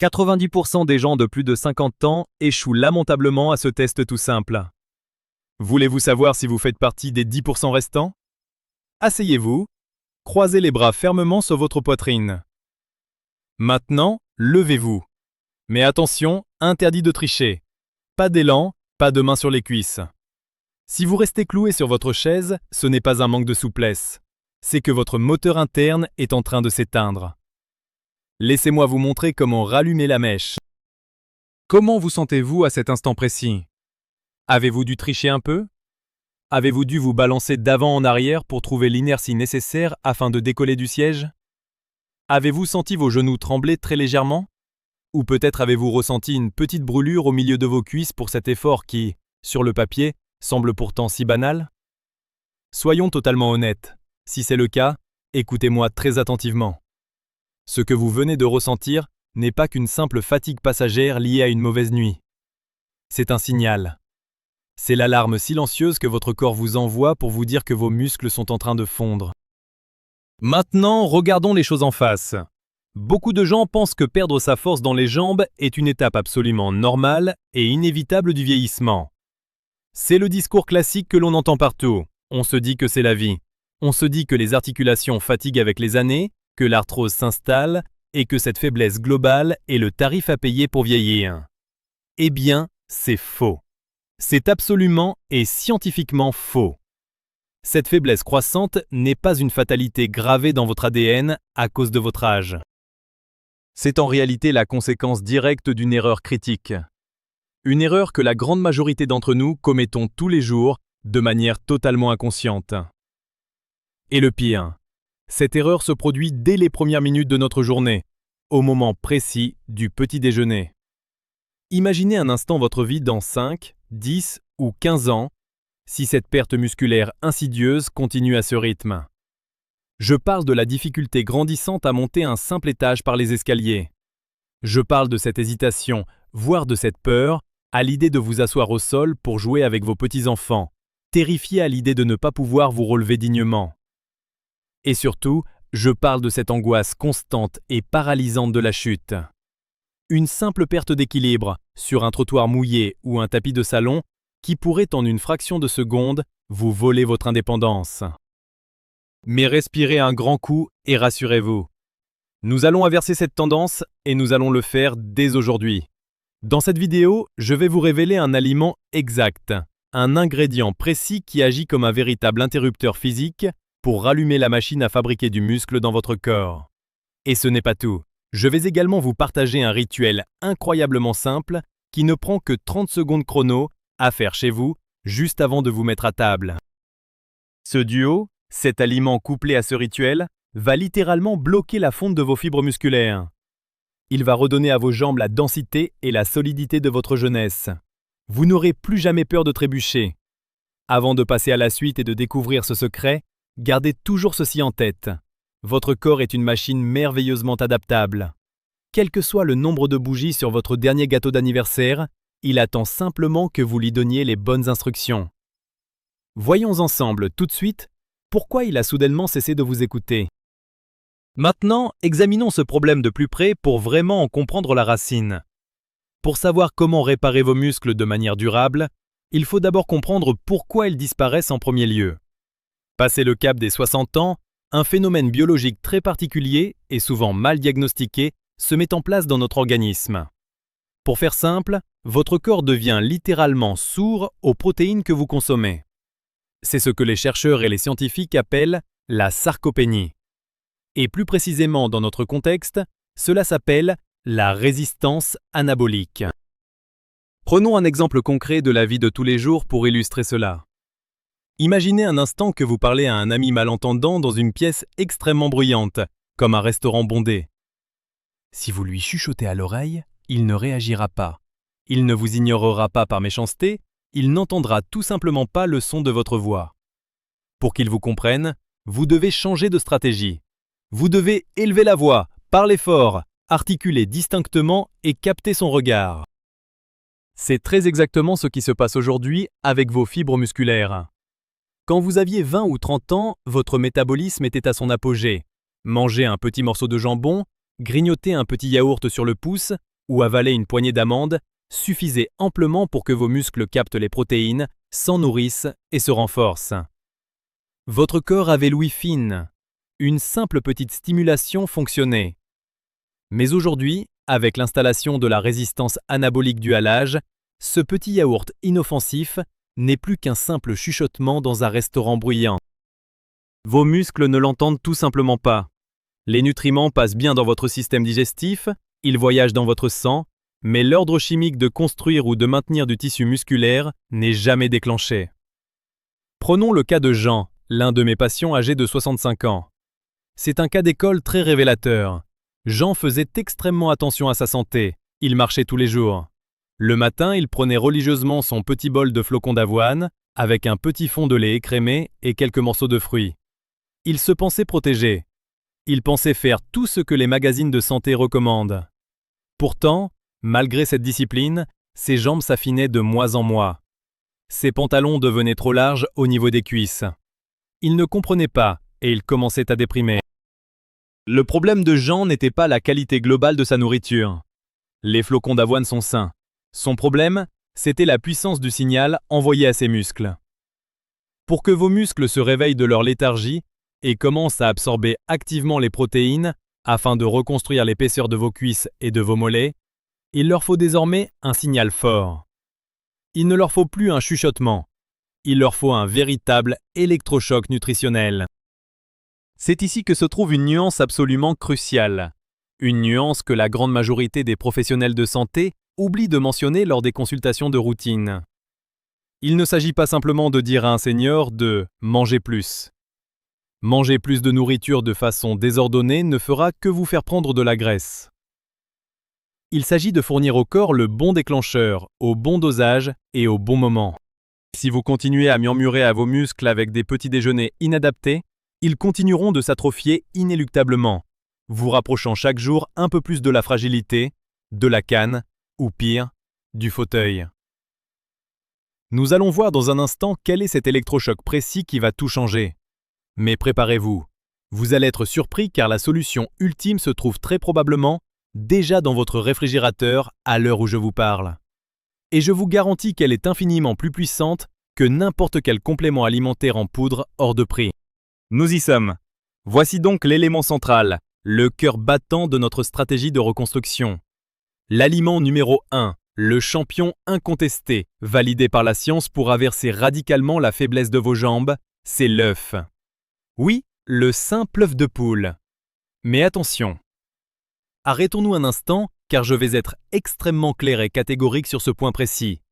90% des gens de plus de 50 ans échouent lamentablement à ce test tout simple. Voulez-vous savoir si vous faites partie des 10% restants? Asseyez-vous, croisez les bras fermement sur votre poitrine. Maintenant, levez-vous. Mais attention, interdit de tricher. Pas d'élan, pas de main sur les cuisses. Si vous restez cloué sur votre chaise, ce n'est pas un manque de souplesse. C'est que votre moteur interne est en train de s'éteindre. Laissez-moi vous montrer comment rallumer la mèche. Comment vous sentez-vous à cet instant précis? Avez-vous dû tricher un peu? Avez-vous dû vous balancer d'avant en arrière pour trouver l'inertie nécessaire afin de décoller du siège? Avez-vous senti vos genoux trembler très légèrement? Ou peut-être avez-vous ressenti une petite brûlure au milieu de vos cuisses pour cet effort qui, sur le papier, semble pourtant si banal? Soyons totalement honnêtes. Si c'est le cas, écoutez-moi très attentivement. Ce que vous venez de ressentir n'est pas qu'une simple fatigue passagère liée à une mauvaise nuit. C'est un signal. C'est l'alarme silencieuse que votre corps vous envoie pour vous dire que vos muscles sont en train de fondre. Maintenant, regardons les choses en face. Beaucoup de gens pensent que perdre sa force dans les jambes est une étape absolument normale et inévitable du vieillissement. C'est le discours classique que l'on entend partout. On se dit que c'est la vie. On se dit que les articulations fatiguent avec les années, que l'arthrose s'installe et que cette faiblesse globale est le tarif à payer pour vieillir. Eh bien, c'est faux. C'est absolument et scientifiquement faux. Cette faiblesse croissante n'est pas une fatalité gravée dans votre ADN à cause de votre âge. C'est en réalité la conséquence directe d'une erreur critique. Une erreur que la grande majorité d'entre nous commettons tous les jours de manière totalement inconsciente. Et le pire, cette erreur se produit dès les premières minutes de notre journée, au moment précis du petit déjeuner. Imaginez un instant votre vie dans 5, 10 ou 15 ans, si cette perte musculaire insidieuse continue à ce rythme. Je parle de la difficulté grandissante à monter un simple étage par les escaliers. Je parle de cette hésitation, voire de cette peur, à l'idée de vous asseoir au sol pour jouer avec vos petits-enfants, terrifié à l'idée de ne pas pouvoir vous relever dignement. Et surtout, je parle de cette angoisse constante et paralysante de la chute. Une simple perte d'équilibre, sur un trottoir mouillé ou un tapis de salon, qui pourrait en une fraction de seconde vous voler votre indépendance. Mais respirez un grand coup et rassurez-vous. Nous allons inverser cette tendance et nous allons le faire dès aujourd'hui. Dans cette vidéo, je vais vous révéler un aliment exact, un ingrédient précis qui agit comme un véritable interrupteur physique pour rallumer la machine à fabriquer du muscle dans votre corps. Et ce n'est pas tout. Je vais également vous partager un rituel incroyablement simple qui ne prend que 30 secondes chrono à faire chez vous, juste avant de vous mettre à table. Ce duo, cet aliment couplé à ce rituel, va littéralement bloquer la fonte de vos fibres musculaires. Il va redonner à vos jambes la densité et la solidité de votre jeunesse. Vous n'aurez plus jamais peur de trébucher. Avant de passer à la suite et de découvrir ce secret, gardez toujours ceci en tête. Votre corps est une machine merveilleusement adaptable. Quel que soit le nombre de bougies sur votre dernier gâteau d'anniversaire, il attend simplement que vous lui donniez les bonnes instructions. Voyons ensemble, tout de suite, pourquoi il a soudainement cessé de vous écouter. Maintenant, examinons ce problème de plus près pour vraiment en comprendre la racine. Pour savoir comment réparer vos muscles de manière durable, il faut d'abord comprendre pourquoi ils disparaissent en premier lieu. Passé le cap des 60 ans, un phénomène biologique très particulier et souvent mal diagnostiqué se met en place dans notre organisme. Pour faire simple, votre corps devient littéralement sourd aux protéines que vous consommez. C'est ce que les chercheurs et les scientifiques appellent la sarcopénie. Et plus précisément dans notre contexte, cela s'appelle la résistance anabolique. Prenons un exemple concret de la vie de tous les jours pour illustrer cela. Imaginez un instant que vous parlez à un ami malentendant dans une pièce extrêmement bruyante, comme un restaurant bondé. Si vous lui chuchotez à l'oreille, il ne réagira pas. Il ne vous ignorera pas par méchanceté, il n'entendra tout simplement pas le son de votre voix. Pour qu'il vous comprenne, vous devez changer de stratégie. Vous devez élever la voix, parler fort, articuler distinctement et capter son regard. C'est très exactement ce qui se passe aujourd'hui avec vos fibres musculaires. Quand vous aviez 20 ou 30 ans, votre métabolisme était à son apogée. Manger un petit morceau de jambon, grignoter un petit yaourt sur le pouce, ou avaler une poignée d'amandes suffisait amplement pour que vos muscles captent les protéines, s'en nourrissent et se renforcent. Votre corps avait l'ouïe fine. Une simple petite stimulation fonctionnait. Mais aujourd'hui, avec l'installation de la résistance anabolique due à l'âge, ce petit yaourt inoffensif n'est plus qu'un simple chuchotement dans un restaurant bruyant. Vos muscles ne l'entendent tout simplement pas. Les nutriments passent bien dans votre système digestif, ils voyagent dans votre sang, mais l'ordre chimique de construire ou de maintenir du tissu musculaire n'est jamais déclenché. Prenons le cas de Jean, l'un de mes patients âgé de 65 ans. C'est un cas d'école très révélateur. Jean faisait extrêmement attention à sa santé, il marchait tous les jours. Le matin, il prenait religieusement son petit bol de flocons d'avoine, avec un petit fond de lait écrémé et quelques morceaux de fruits. Il se pensait protégé. Il pensait faire tout ce que les magazines de santé recommandent. Pourtant, malgré cette discipline, ses jambes s'affinaient de mois en mois. Ses pantalons devenaient trop larges au niveau des cuisses. Il ne comprenait pas et il commençait à déprimer. Le problème de Jean n'était pas la qualité globale de sa nourriture. Les flocons d'avoine sont sains. Son problème, c'était la puissance du signal envoyé à ses muscles. Pour que vos muscles se réveillent de leur léthargie et commencent à absorber activement les protéines afin de reconstruire l'épaisseur de vos cuisses et de vos mollets, il leur faut désormais un signal fort. Il ne leur faut plus un chuchotement. Il leur faut un véritable électrochoc nutritionnel. C'est ici que se trouve une nuance absolument cruciale. Une nuance que la grande majorité des professionnels de santé oublient de mentionner lors des consultations de routine. Il ne s'agit pas simplement de dire à un senior de « manger plus ». Manger plus de nourriture de façon désordonnée ne fera que vous faire prendre de la graisse. Il s'agit de fournir au corps le bon déclencheur, au bon dosage et au bon moment. Si vous continuez à murmurer à vos muscles avec des petits déjeuners inadaptés, ils continueront de s'atrophier inéluctablement, vous rapprochant chaque jour un peu plus de la fragilité, de la canne, ou pire, du fauteuil. Nous allons voir dans un instant quel est cet électrochoc précis qui va tout changer. Mais préparez-vous, vous allez être surpris car la solution ultime se trouve très probablement déjà dans votre réfrigérateur à l'heure où je vous parle. Et je vous garantis qu'elle est infiniment plus puissante que n'importe quel complément alimentaire en poudre hors de prix. Nous y sommes. Voici donc l'élément central, le cœur battant de notre stratégie de reconstruction. L'aliment numéro 1, le champion incontesté, validé par la science pour inverser radicalement la faiblesse de vos jambes, c'est l'œuf. Oui, le simple œuf de poule. Mais attention. Arrêtons-nous un instant, car je vais être extrêmement clair et catégorique sur ce point précis.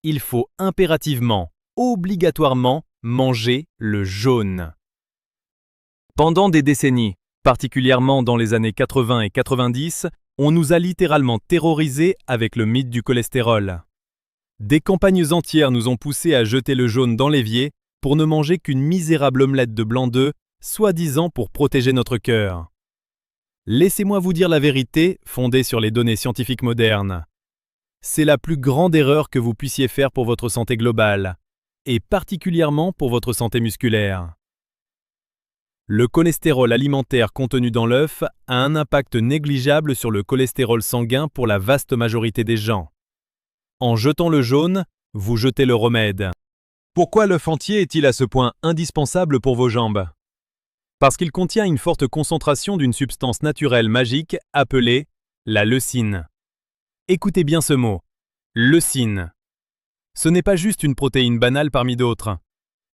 Il faut impérativement, obligatoirement, manger le jaune. Pendant des décennies, particulièrement dans les années 80 et 90, on nous a littéralement terrorisés avec le mythe du cholestérol. Des campagnes entières nous ont poussés à jeter le jaune dans l'évier pour ne manger qu'une misérable omelette de blanc d'œuf, soi-disant pour protéger notre cœur. Laissez-moi vous dire la vérité, fondée sur les données scientifiques modernes. C'est la plus grande erreur que vous puissiez faire pour votre santé globale, et particulièrement pour votre santé musculaire. Le cholestérol alimentaire contenu dans l'œuf a un impact négligeable sur le cholestérol sanguin pour la vaste majorité des gens. En jetant le jaune, vous jetez le remède. Pourquoi l'œuf entier est-il à ce point indispensable pour vos jambes ? Parce qu'il contient une forte concentration d'une substance naturelle magique appelée la leucine. Écoutez bien ce mot, leucine. Ce n'est pas juste une protéine banale parmi d'autres.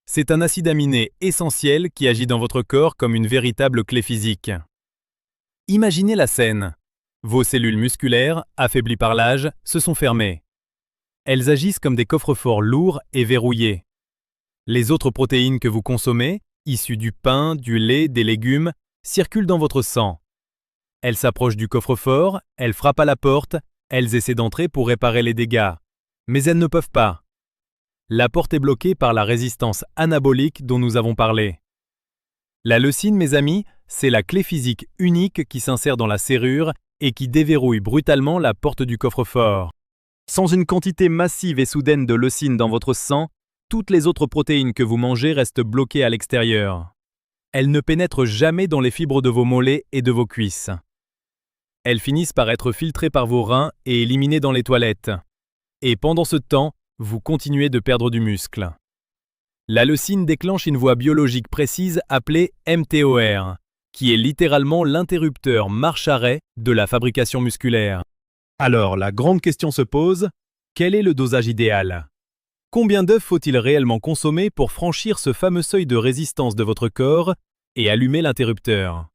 C'est un acide aminé essentiel qui agit dans votre corps comme une véritable clé physique. Imaginez la scène. Vos cellules musculaires, affaiblies par l'âge, se sont fermées. Elles agissent comme des coffres-forts lourds et verrouillés. Les autres protéines que vous consommez, issues du pain, du lait, des légumes, circulent dans votre sang. Elles s'approchent du coffre-fort, elles frappent à la porte, elles essaient d'entrer pour réparer les dégâts. Mais elles ne peuvent pas. La porte est bloquée par la résistance anabolique dont nous avons parlé. La leucine, mes amis, c'est la clé physique unique qui s'insère dans la serrure et qui déverrouille brutalement la porte du coffre-fort. Sans une quantité massive et soudaine de leucine dans votre sang, toutes les autres protéines que vous mangez restent bloquées à l'extérieur. Elles ne pénètrent jamais dans les fibres de vos mollets et de vos cuisses. elles finissent par être filtrées par vos reins et éliminées dans les toilettes. Et pendant ce temps, vous continuez de perdre du muscle. La leucine déclenche une voie biologique précise appelée mTOR, qui est littéralement l'interrupteur marche-arrêt de la fabrication musculaire. Alors, la grande question se pose, quel est le dosage idéal? Combien d'œufs faut-il réellement consommer pour franchir ce fameux seuil de résistance de votre corps et allumer l'interrupteur?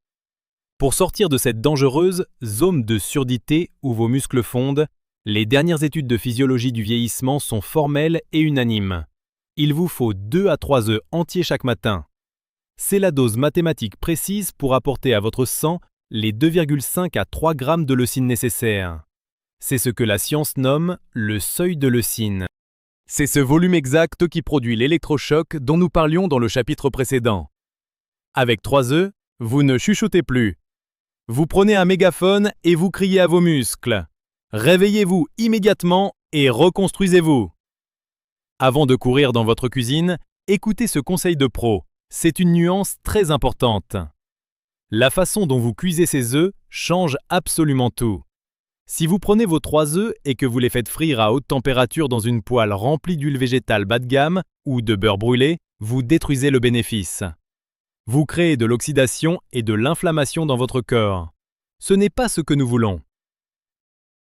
Pour sortir de cette dangereuse zone de surdité où vos muscles fondent, les dernières études de physiologie du vieillissement sont formelles et unanimes. Il vous faut 2 à 3 œufs entiers chaque matin. C'est la dose mathématique précise pour apporter à votre sang les 2,5 à 3 grammes de leucine nécessaires. C'est ce que la science nomme le seuil de leucine. C'est ce volume exact qui produit l'électrochoc dont nous parlions dans le chapitre précédent. Avec 3 œufs, vous ne chuchotez plus. Vous prenez un mégaphone et vous criez à vos muscles. Réveillez-vous immédiatement et reconstruisez-vous. Avant de courir dans votre cuisine, écoutez ce conseil de pro. C'est une nuance très importante. La façon dont vous cuisez ces œufs change absolument tout. Si vous prenez vos 3 œufs et que vous les faites frire à haute température dans une poêle remplie d'huile végétale bas de gamme ou de beurre brûlé, vous détruisez le bénéfice. Vous créez de l'oxydation et de l'inflammation dans votre corps. Ce n'est pas ce que nous voulons.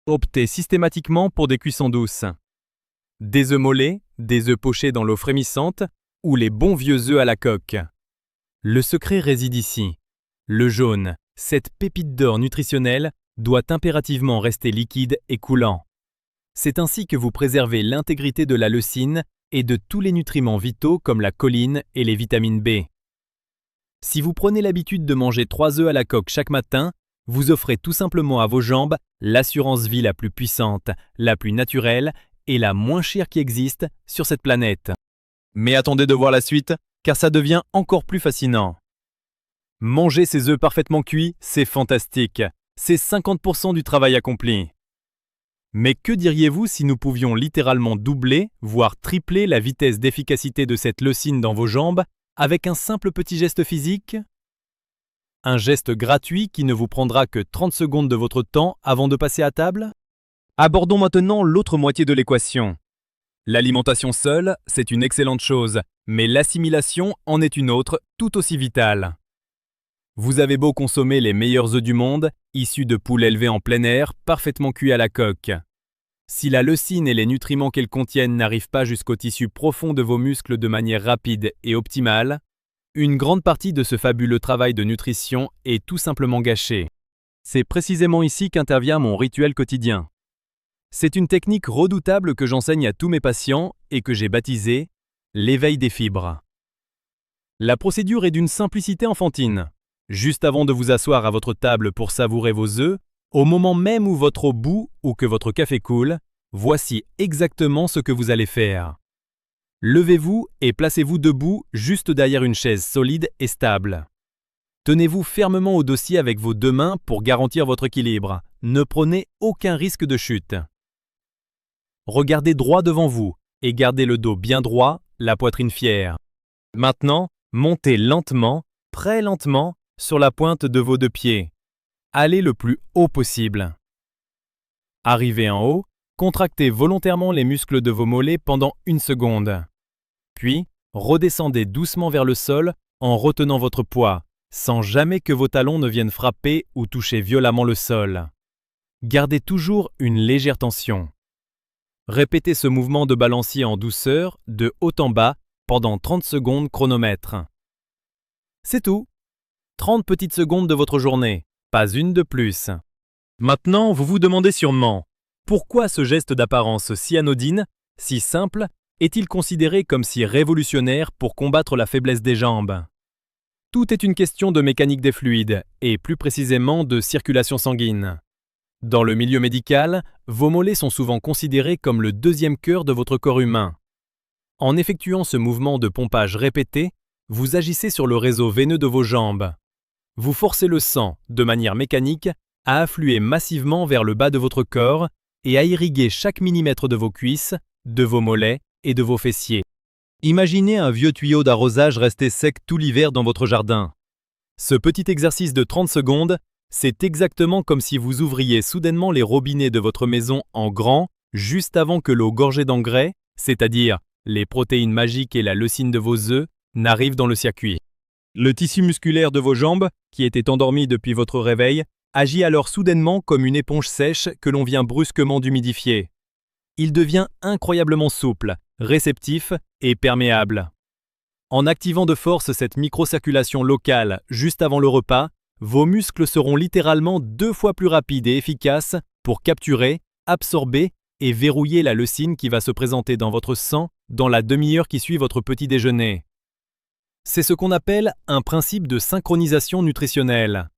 Optez systématiquement pour des cuissons douces. Des œufs mollets, des œufs pochés dans l'eau frémissante ou les bons vieux œufs à la coque. Le secret réside ici. Le jaune, cette pépite d'or nutritionnelle, doit impérativement rester liquide et coulant. C'est ainsi que vous préservez l'intégrité de la leucine et de tous les nutriments vitaux comme la choline et les vitamines B. Si vous prenez l'habitude de manger 3 œufs à la coque chaque matin, vous offrez tout simplement à vos jambes l'assurance vie la plus puissante, la plus naturelle et la moins chère qui existe sur cette planète. Mais attendez de voir la suite, car ça devient encore plus fascinant. Manger ces œufs parfaitement cuits, c'est fantastique. C'est 50% du travail accompli. Mais que diriez-vous si nous pouvions littéralement doubler, voire tripler la vitesse d'efficacité de cette leucine dans vos jambes avec un simple petit geste physique? Un geste gratuit qui ne vous prendra que 30 secondes de votre temps avant de passer à table? Abordons maintenant l'autre moitié de l'équation. L'alimentation seule, c'est une excellente chose, mais l'assimilation en est une autre, tout aussi vitale. Vous avez beau consommer les meilleurs œufs du monde, issus de poules élevées en plein air, parfaitement cuits à la coque. Si la leucine et les nutriments qu'elle contiennent n'arrivent pas jusqu'au tissu profond de vos muscles de manière rapide et optimale, une grande partie de ce fabuleux travail de nutrition est tout simplement gâchée. C'est précisément ici qu'intervient mon rituel quotidien. C'est une technique redoutable que j'enseigne à tous mes patients et que j'ai baptisée « l'éveil des fibres ». La procédure est d'une simplicité enfantine. Juste avant de vous asseoir à votre table pour savourer vos œufs, au moment même où votre eau bout ou que votre café coule, voici exactement ce que vous allez faire. Levez-vous et placez-vous debout juste derrière une chaise solide et stable. Tenez-vous fermement au dossier avec vos 2 mains pour garantir votre équilibre. Ne prenez aucun risque de chute. Regardez droit devant vous et gardez le dos bien droit, la poitrine fière. Maintenant, montez lentement, très lentement, sur la pointe de vos 2 pieds. Allez le plus haut possible. Arrivé en haut, contractez volontairement les muscles de vos mollets pendant 1 seconde. Puis, redescendez doucement vers le sol en retenant votre poids, sans jamais que vos talons ne viennent frapper ou toucher violemment le sol. Gardez toujours une légère tension. Répétez ce mouvement de balancier en douceur, de haut en bas, pendant 30 secondes chronomètre. C'est tout. 30 petites secondes de votre journée, pas une de plus. Maintenant, vous vous demandez sûrement, pourquoi ce geste d'apparence si anodine, si simple, est-il considéré comme si révolutionnaire pour combattre la faiblesse des jambes? Tout est une question de mécanique des fluides, et plus précisément de circulation sanguine. Dans le milieu médical, vos mollets sont souvent considérés comme le 2e cœur de votre corps humain. En effectuant ce mouvement de pompage répété, vous agissez sur le réseau veineux de vos jambes. Vous forcez le sang, de manière mécanique, à affluer massivement vers le bas de votre corps et à irriguer chaque millimètre de vos cuisses, de vos mollets et de vos fessiers. Imaginez un vieux tuyau d'arrosage resté sec tout l'hiver dans votre jardin. Ce petit exercice de 30 secondes C'est exactement comme si vous ouvriez soudainement les robinets de votre maison en grand, juste avant que l'eau gorgée d'engrais, c'est-à-dire les protéines magiques et la leucine de vos œufs, n'arrivent dans le circuit. Le tissu musculaire de vos jambes, qui était endormi depuis votre réveil, agit alors soudainement comme une éponge sèche que l'on vient brusquement d'humidifier. Il devient incroyablement souple, réceptif et perméable. En activant de force cette microcirculation locale juste avant le repas, vos muscles seront littéralement 2 fois plus rapides et efficaces pour capturer, absorber et verrouiller la leucine qui va se présenter dans votre sang dans la demi-heure qui suit votre petit déjeuner. C'est ce qu'on appelle un principe de synchronisation nutritionnelle.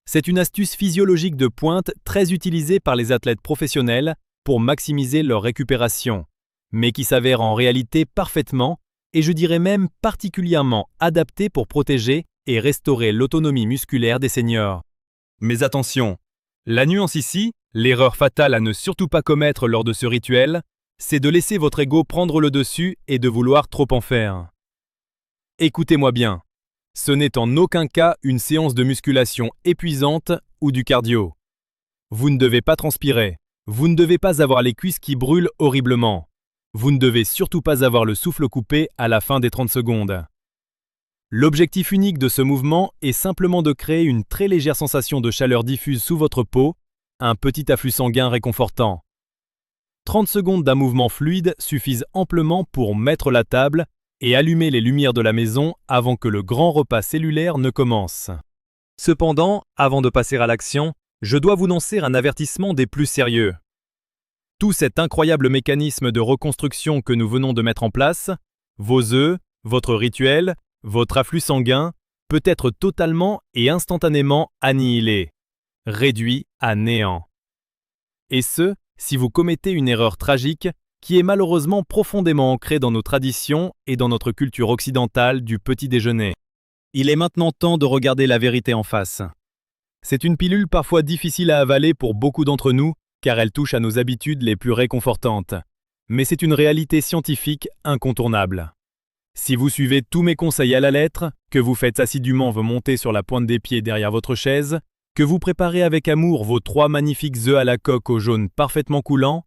C'est une astuce physiologique de pointe très utilisée par les athlètes professionnels pour maximiser leur récupération, mais qui s'avère en réalité parfaitement, et je dirais même particulièrement adaptée pour protéger et restaurer l'autonomie musculaire des seniors. Mais attention, la nuance ici, l'erreur fatale à ne surtout pas commettre lors de ce rituel, c'est de laisser votre ego prendre le dessus et de vouloir trop en faire. Écoutez-moi bien, ce n'est en aucun cas une séance de musculation épuisante ou du cardio. Vous ne devez pas transpirer, vous ne devez pas avoir les cuisses qui brûlent horriblement. Vous ne devez surtout pas avoir le souffle coupé à la fin des 30 secondes. L'objectif unique de ce mouvement est simplement de créer une très légère sensation de chaleur diffuse sous votre peau, un petit afflux sanguin réconfortant. 30 secondes d'un mouvement fluide suffisent amplement pour mettre la table et allumer les lumières de la maison avant que le grand repas cellulaire ne commence. Cependant, avant de passer à l'action, je dois vous lancer un avertissement des plus sérieux. Tout cet incroyable mécanisme de reconstruction que nous venons de mettre en place, vos œufs, votre rituel, votre afflux sanguin, peut être totalement et instantanément annihilé, réduit à néant. Et ce, si vous commettez une erreur tragique qui est malheureusement profondément ancrée dans nos traditions et dans notre culture occidentale du petit déjeuner. Il est maintenant temps de regarder la vérité en face. C'est une pilule parfois difficile à avaler pour beaucoup d'entre nous, car elle touche à nos habitudes les plus réconfortantes. Mais c'est une réalité scientifique incontournable. Si vous suivez tous mes conseils à la lettre, que vous faites assidûment vos montées sur la pointe des pieds derrière votre chaise, que vous préparez avec amour vos 3 magnifiques œufs à la coque au jaune parfaitement coulant,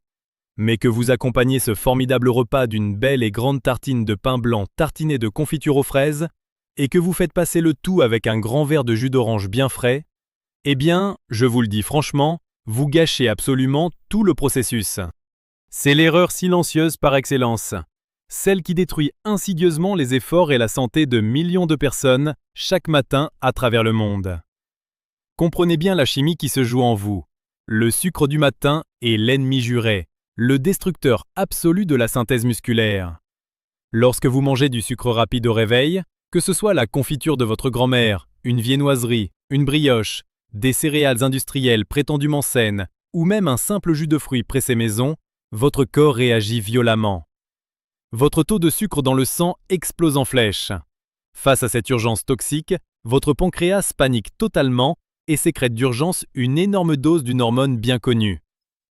mais que vous accompagnez ce formidable repas d'une belle et grande tartine de pain blanc tartinée de confiture aux fraises, et que vous faites passer le tout avec un grand verre de jus d'orange bien frais, eh bien, je vous le dis franchement, vous gâchez absolument tout le processus. C'est l'erreur silencieuse par excellence, celle qui détruit insidieusement les efforts et la santé de millions de personnes chaque matin à travers le monde. Comprenez bien la chimie qui se joue en vous. Le sucre du matin est l'ennemi juré, le destructeur absolu de la synthèse musculaire. Lorsque vous mangez du sucre rapide au réveil, que ce soit la confiture de votre grand-mère, une viennoiserie, une brioche, des céréales industrielles prétendument saines, ou même un simple jus de fruits pressé maison, votre corps réagit violemment. Votre taux de sucre dans le sang explose en flèche. Face à cette urgence toxique, votre pancréas panique totalement et sécrète d'urgence une énorme dose d'une hormone bien connue,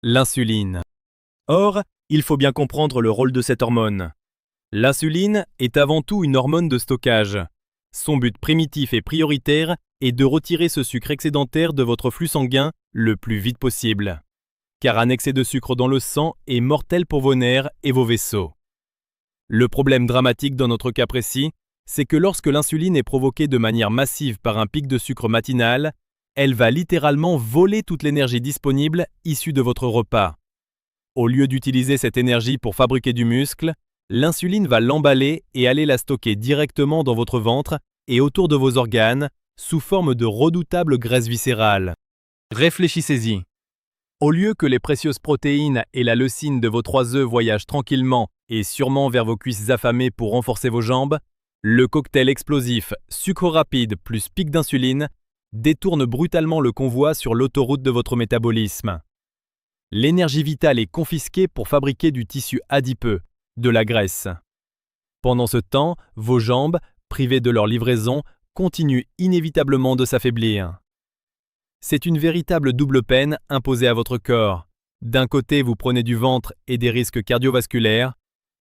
l'insuline. Or, il faut bien comprendre le rôle de cette hormone. L'insuline est avant tout une hormone de stockage. Son but primitif et prioritaire est de retirer ce sucre excédentaire de votre flux sanguin le plus vite possible. Car un excès de sucre dans le sang est mortel pour vos nerfs et vos vaisseaux. Le problème dramatique dans notre cas précis, c'est que lorsque l'insuline est provoquée de manière massive par un pic de sucre matinal, elle va littéralement voler toute l'énergie disponible issue de votre repas. Au lieu d'utiliser cette énergie pour fabriquer du muscle, l'insuline va l'emballer et aller la stocker directement dans votre ventre et autour de vos organes, sous forme de redoutables graisses viscérales. Réfléchissez-y. Au lieu que les précieuses protéines et la leucine de vos 3 œufs voyagent tranquillement et sûrement vers vos cuisses affamées pour renforcer vos jambes, le cocktail explosif sucre rapide plus pic d'insuline détourne brutalement le convoi sur l'autoroute de votre métabolisme. L'énergie vitale est confisquée pour fabriquer du tissu adipeux, de la graisse. Pendant ce temps, vos jambes, privées de leur livraison, continuent inévitablement de s'affaiblir. C'est une véritable double peine imposée à votre corps. D'un côté, vous prenez du ventre et des risques cardiovasculaires,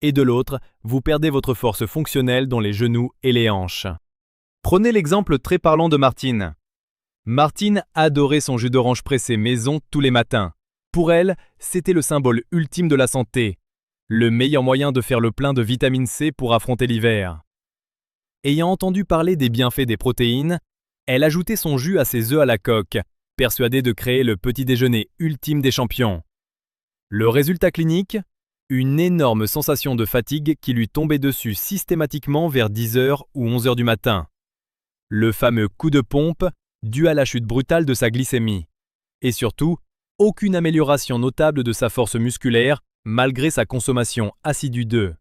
et de l'autre, vous perdez votre force fonctionnelle dans les genoux et les hanches. Prenez l'exemple très parlant de Martine. Martine adorait son jus d'orange pressé maison tous les matins. Pour elle, c'était le symbole ultime de la santé, le meilleur moyen de faire le plein de vitamine C pour affronter l'hiver. Ayant entendu parler des bienfaits des protéines, elle ajoutait son jus à ses œufs à la coque, persuadée de créer le petit déjeuner ultime des champions. Le résultat clinique? Une énorme sensation de fatigue qui lui tombait dessus systématiquement vers 10h ou 11h du matin. Le fameux coup de pompe dû à la chute brutale de sa glycémie. Et surtout, aucune amélioration notable de sa force musculaire malgré sa consommation assidue d'œufs.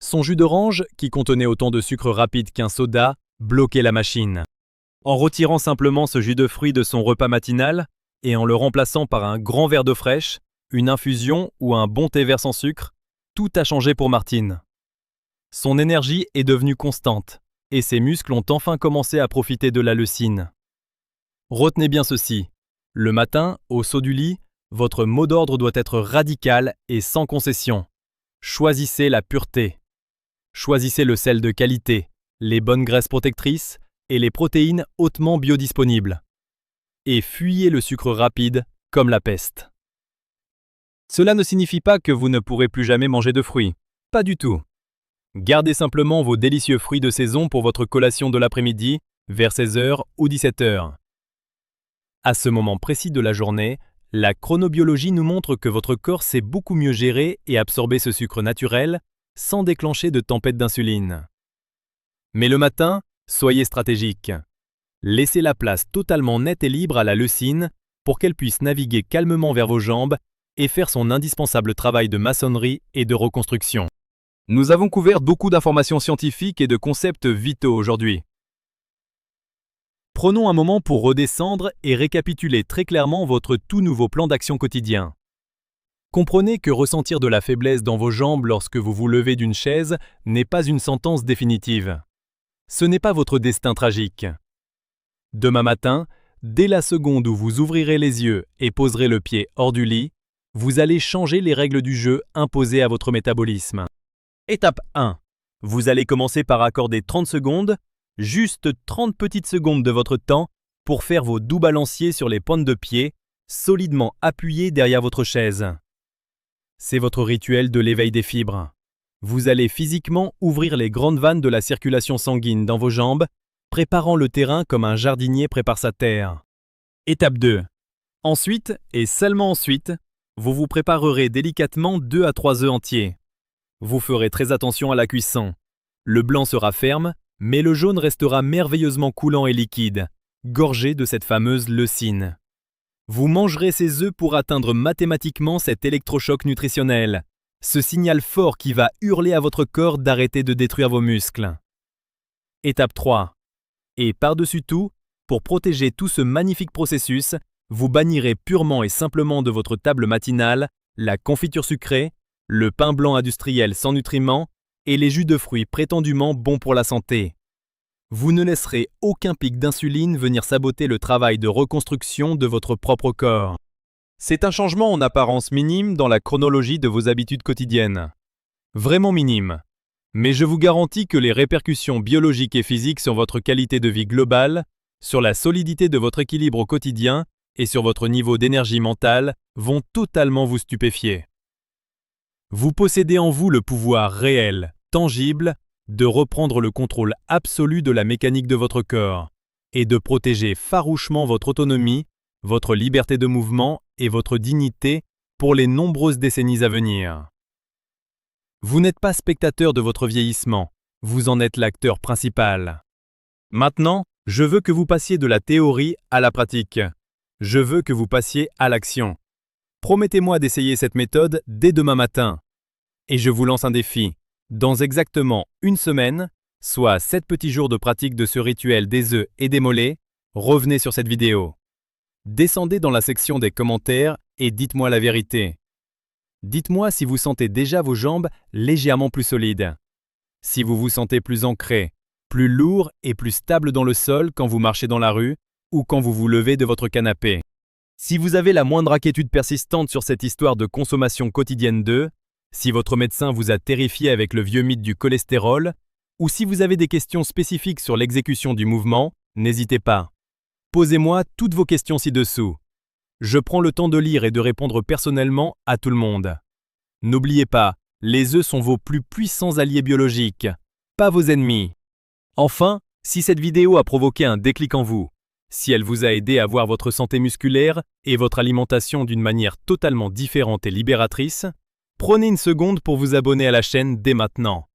Son jus d'orange, qui contenait autant de sucre rapide qu'un soda, bloquait la machine. En retirant simplement ce jus de fruits de son repas matinal et en le remplaçant par un grand verre d'eau fraîche, une infusion ou un bon thé vert sans sucre, tout a changé pour Martine. Son énergie est devenue constante et ses muscles ont enfin commencé à profiter de la leucine. Retenez bien ceci, le matin, au saut du lit, votre mot d'ordre doit être radical et sans concession. Choisissez la pureté. Choisissez le sel de qualité, les bonnes graisses protectrices et les protéines hautement biodisponibles. Et fuyez le sucre rapide comme la peste. Cela ne signifie pas que vous ne pourrez plus jamais manger de fruits. Pas du tout. Gardez simplement vos délicieux fruits de saison pour votre collation de l'après-midi, vers 16h ou 17h. À ce moment précis de la journée, la chronobiologie nous montre que votre corps sait beaucoup mieux gérer et absorber ce sucre naturel sans déclencher de tempête d'insuline. Mais le matin, soyez stratégique. Laissez la place totalement nette et libre à la leucine pour qu'elle puisse naviguer calmement vers vos jambes et faire son indispensable travail de maçonnerie et de reconstruction. Nous avons couvert beaucoup d'informations scientifiques et de concepts vitaux aujourd'hui. Prenons un moment pour redescendre et récapituler très clairement votre tout nouveau plan d'action quotidien. Comprenez que ressentir de la faiblesse dans vos jambes lorsque vous vous levez d'une chaise n'est pas une sentence définitive. Ce n'est pas votre destin tragique. Demain matin, dès la seconde où vous ouvrirez les yeux et poserez le pied hors du lit, vous allez changer les règles du jeu imposées à votre métabolisme. Étape 1. Vous allez commencer par accorder 30 secondes, juste 30 petites secondes de votre temps, pour faire vos doux balanciers sur les pointes de pied, solidement appuyés derrière votre chaise. C'est votre rituel de l'éveil des fibres. Vous allez physiquement ouvrir les grandes vannes de la circulation sanguine dans vos jambes, préparant le terrain comme un jardinier prépare sa terre. Étape 2. Ensuite, et seulement ensuite, vous vous préparerez délicatement 2 à 3 œufs entiers. Vous ferez très attention à la cuisson. Le blanc sera ferme, mais le jaune restera merveilleusement coulant et liquide, gorgé de cette fameuse leucine. Vous mangerez ces œufs pour atteindre mathématiquement cet électrochoc nutritionnel, ce signal fort qui va hurler à votre corps d'arrêter de détruire vos muscles. Étape 3. Et par-dessus tout, pour protéger tout ce magnifique processus, vous bannirez purement et simplement de votre table matinale la confiture sucrée, le pain blanc industriel sans nutriments et les jus de fruits prétendument bons pour la santé. Vous ne laisserez aucun pic d'insuline venir saboter le travail de reconstruction de votre propre corps. C'est un changement en apparence minime dans la chronologie de vos habitudes quotidiennes. Vraiment minime. Mais je vous garantis que les répercussions biologiques et physiques sur votre qualité de vie globale, sur la solidité de votre équilibre au quotidien et sur votre niveau d'énergie mentale vont totalement vous stupéfier. Vous possédez en vous le pouvoir réel, tangible, de reprendre le contrôle absolu de la mécanique de votre corps et de protéger farouchement votre autonomie, votre liberté de mouvement et votre dignité pour les nombreuses décennies à venir. Vous n'êtes pas spectateur de votre vieillissement, vous en êtes l'acteur principal. Maintenant, je veux que vous passiez de la théorie à la pratique. Je veux que vous passiez à l'action. Promettez-moi d'essayer cette méthode dès demain matin. Et je vous lance un défi. Dans exactement une semaine, soit 7 petits jours de pratique de ce rituel des œufs et des mollets, revenez sur cette vidéo. Descendez dans la section des commentaires et dites-moi la vérité. Dites-moi si vous sentez déjà vos jambes légèrement plus solides. Si vous vous sentez plus ancré, plus lourd et plus stable dans le sol quand vous marchez dans la rue ou quand vous vous levez de votre canapé. Si vous avez la moindre inquiétude persistante sur cette histoire de consommation quotidienne d'œufs, si votre médecin vous a terrifié avec le vieux mythe du cholestérol, ou si vous avez des questions spécifiques sur l'exécution du mouvement, n'hésitez pas. Posez-moi toutes vos questions ci-dessous. Je prends le temps de lire et de répondre personnellement à tout le monde. N'oubliez pas, les œufs sont vos plus puissants alliés biologiques, pas vos ennemis. Enfin, si cette vidéo a provoqué un déclic en vous, si elle vous a aidé à voir votre santé musculaire et votre alimentation d'une manière totalement différente et libératrice, prenez une seconde pour vous abonner à la chaîne dès maintenant.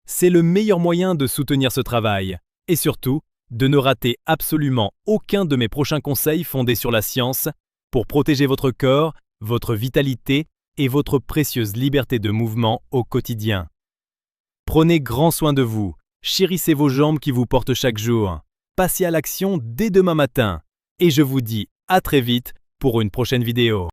C'est le meilleur moyen de soutenir ce travail et surtout, de ne rater absolument aucun de mes prochains conseils fondés sur la science pour protéger votre corps, votre vitalité et votre précieuse liberté de mouvement au quotidien. Prenez grand soin de vous, chérissez vos jambes qui vous portent chaque jour, passez à l'action dès demain matin et je vous dis à très vite pour une prochaine vidéo.